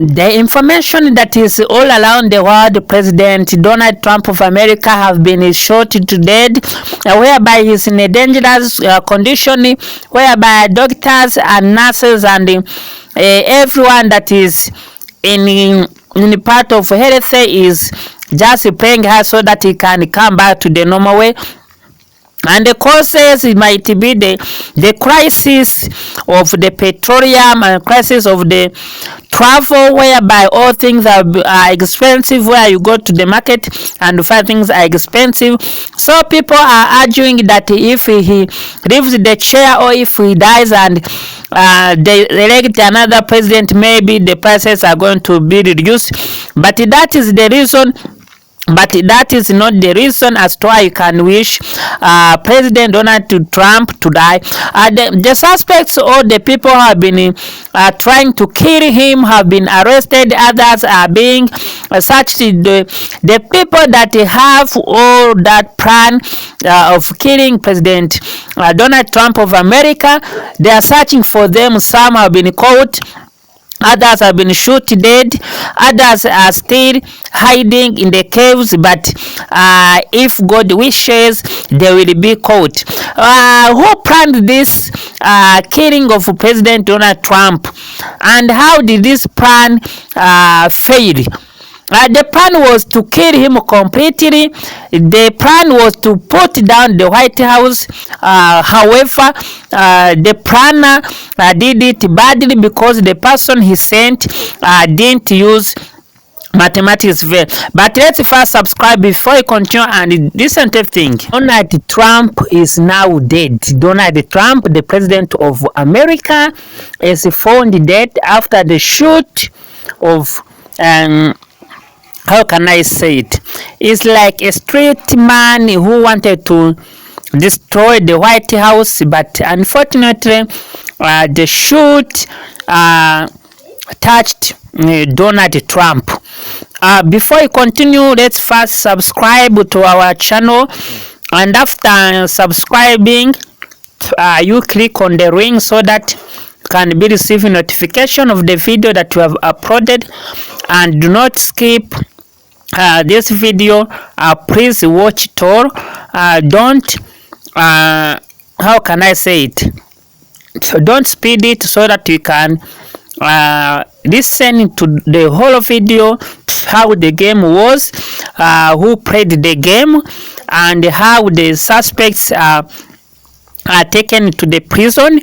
The information that is all around the world, President Donald Trump of America have been shot to death, whereby he's in a dangerous condition, whereby doctors and nurses and everyone that is in the part of health is just praying hard so that he can come back to the normal way. And the causes it might be the crisis of the petroleum and crisis of the travel, whereby all things are expensive, where you go to the market and find things are expensive. So people are arguing that if he leaves the chair or if he dies and they elect another president, maybe the prices are going to be reduced. But that is the reason. But that is not the reason as to why you can wish President Donald Trump to die. The suspects or the people who have been trying to kill him have been arrested. Others are being searched. The people that have all that plan of killing President Donald Trump of America, they are searching for them. Some have been caught. Others have been shot dead. Others are still hiding in the caves, but if God wishes, they will be caught. Who planned this killing of President Donald Trump, and how did this plan fail? The plan was to kill him completely. The plan was to put down the White House. However, the planner did it badly because the person he sent didn't use mathematics well. But let's first subscribe before you continue and listen to everything. Donald Trump is now dead. Donald Trump, the president of America, is found dead after the shoot of how can I say it? It's like a street man who wanted to destroy the White House, but unfortunately, the shoot touched Donald Trump. Before you continue, let's first subscribe to our channel, and after subscribing, you click on the ring so that you can be receiving notification of the video that you have uploaded. And do not skip this video. Please watch it all. Don't how can I say it, so don't speed it, so that you can listen to the whole video, how the game was, who played the game, and how the suspects are taken to the prison.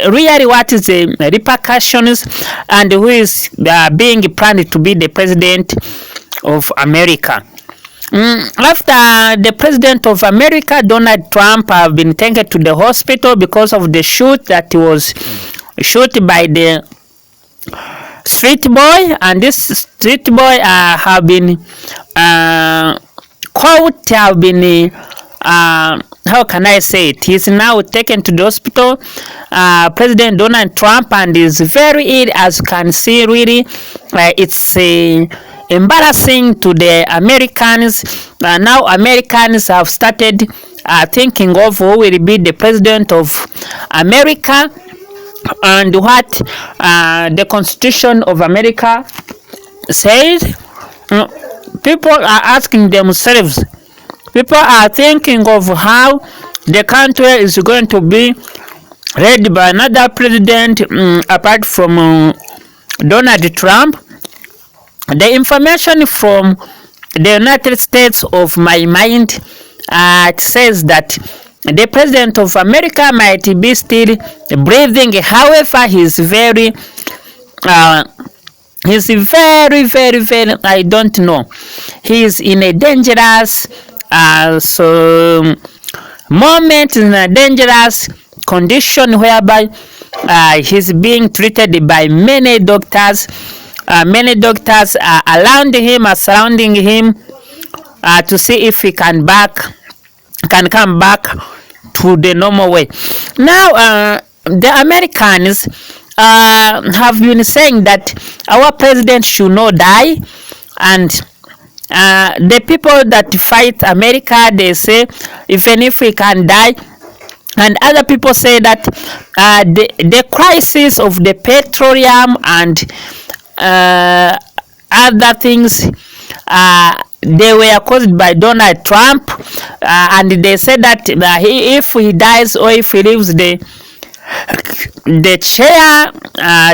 Really, what is the repercussions, and who is being planned to be the president of America. After the president of America, Donald Trump, have been taken to the hospital because of the shoot that was shot by the street boy, and this street boy have been caught, have been how can I say it? He's now taken to the hospital, President Donald Trump, and is very ill, as you can see. Really, it's embarrassing to the Americans. Now Americans have started thinking of who will be the president of America, and what the Constitution of America says. People are asking themselves, people are thinking of how the country is going to be led by another president apart from Donald Trump. The information from the United States of my mind says that the president of America might be still breathing. However, he's very, I don't know. He's in a dangerous moment, in a dangerous condition, whereby he's being treated by many doctors. Many doctors are around him, are surrounding him to see if he can come back to the normal way. Now, the Americans have been saying that our president should not die, and the people that fight America, they say even if he can die, And other people say that the crisis of the petroleum and other things, they were caused by Donald Trump, and they said that if he dies or if he leaves the chair,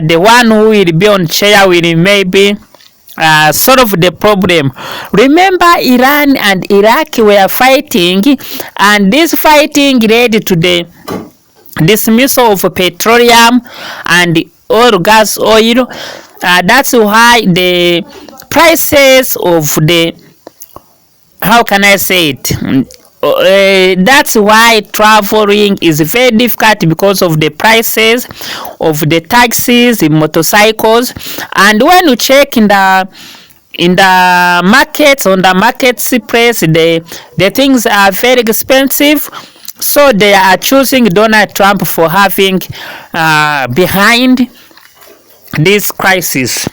the one who will be on chair will maybe solve the problem. Remember, Iran and Iraq were fighting, and this fighting led to the dismissal of petroleum and oil. That's why the prices of the, how can I say it? That's why traveling is very difficult, because of the prices of the taxis, in motorcycles. And when you check in the markets, on the market's place, the things are very expensive. So they are choosing Donald Trump for having behind this crisis.